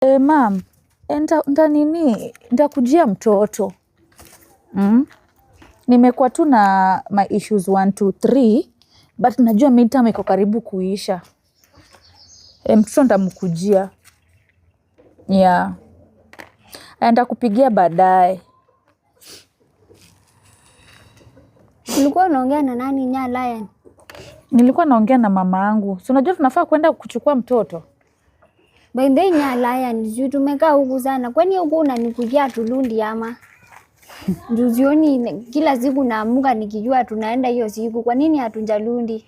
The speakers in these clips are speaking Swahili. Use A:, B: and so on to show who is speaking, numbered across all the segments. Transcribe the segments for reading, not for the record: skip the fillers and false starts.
A: Ma'am, nitakujia mtoto. Nimekuwa tu na my issues 1, 2, 3, but najua midterm iko karibu kuisha. Mtoto nitamkujia. Yeah. Nitakupigia baadaye.
B: Ulikuwa unaongea na nani nya Lion?
A: Nilikuwa naongea na mama yangu. Si unajua tunafaa kwenda kuchukua mtoto.
B: By the way nya Lion, sisi tumekaa huku sana. Kwani huku unanikujia Tulundi ama? Juzioni kila siku naamuka nikijua tunaenda hiyo siku. Kwa nini hatunjalundi?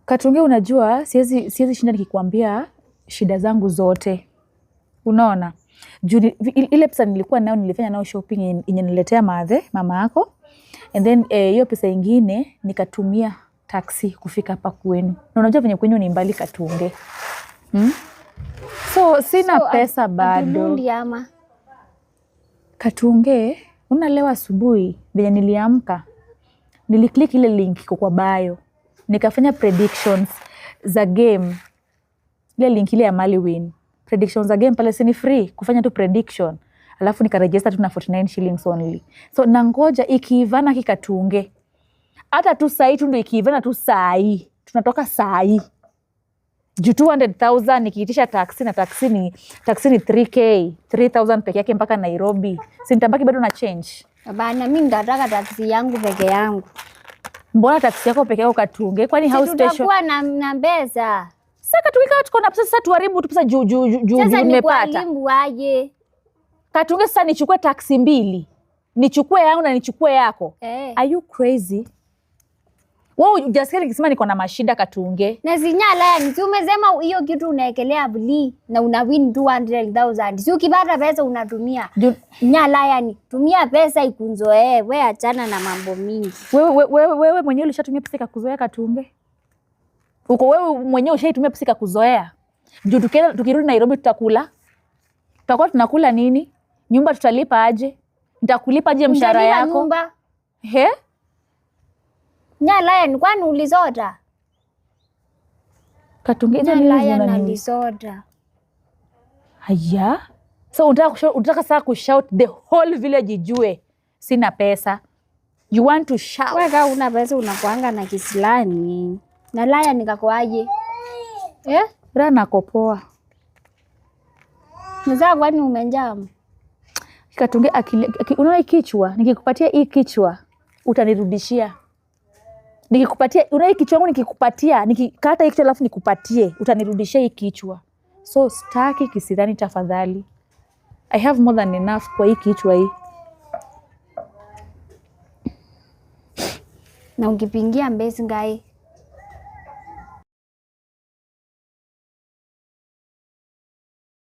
A: Katunge, unajua siwezi shinda nikikwambia shida zangu zote. Unaona? Ile pesa nilikuwa nayo nilifanya nayo shopping yenye niletea mama yako. And then hiyo pesa ingine nikatumia taxi kufika hapa kwenu. Na unajua venye kwenu ni mbali Katunge. So sina pesa bado.
B: Tulundi ama?
A: Katunge, unalewa asubuhi venye niliamka. Niliklik ile link iko kwa bio. Nikafanya predictions za game. Ile link ile ya Maliwin. Predictions za game pale si free kufanya tu prediction. Alafu nikaregister tu na 49 shillings only. So nangoja ikiivana Katunge. Hata tu saa hii tu ndio ikiivana tu saa hii. Tunatoka saa hii. Juu 200,000 nikiitisha taxi na taxi ni 3K, 3,000 peke yake mpaka Nairobi. Si nitabaki bado na change.
B: Bana mimi nataka taxi yangu peke yangu.
A: Mbona taxi yako peke yako Katunge? Kwani house station?
B: Tutakuwa na pesa.
A: Sasa Katunge kama tuko na pesa sasa tuharibu tu pesa juu nimepata.
B: Sasa ni aje?
A: Katunge sasa nichukue taxi mbili. Nichukue yangu na nichukue yako. Are you crazy? Wewe hujasikia nikisema niko na mashida Katunge.
B: Na sinyala yani, si umesema hiyo kitu unaekelea bli na una win 200,000. Si ukipata pesa unatumia. Nyala yani, tumia pesa ikunzoee, wewe achana na mambo mingi.
A: Wewe mwenyewe ulishatumia pesa ikakuzoea Katunge? Uko wewe mwenyewe ushaitumia pesa ikakuzoea? Ndio tukirudi Nairobi tutakula? Tutakuwa tunakula nini? Nyumba tutalipa aje? Nitakulipa aje mshahara yako?
B: Nyumba.
A: He?
B: Nya Lion, kwani ulisota?
A: Katunge
B: Nya Lion alisota.
A: Haya. So unataka sasa kushout the whole village ijue sina pesa. You want to shout.
B: Wewe una pesa unakuanga na kisilani. Na Lion nikakoaje?
A: Rana kopoa.
B: Mzaa kwani umenjama?
A: Katunge unaona kichwa, nikikupatia hii kichwa utanirudishia. Nikikupatia unaona hii kichwa yangu nikikupatia, nikikata hii kichwa alafu nikupatie, utanirudishia hii kichwa. So staki kisidhani tafadhali. I have more than enough kwa hii kichwa hii.
B: Na ukipingia mbezi ngai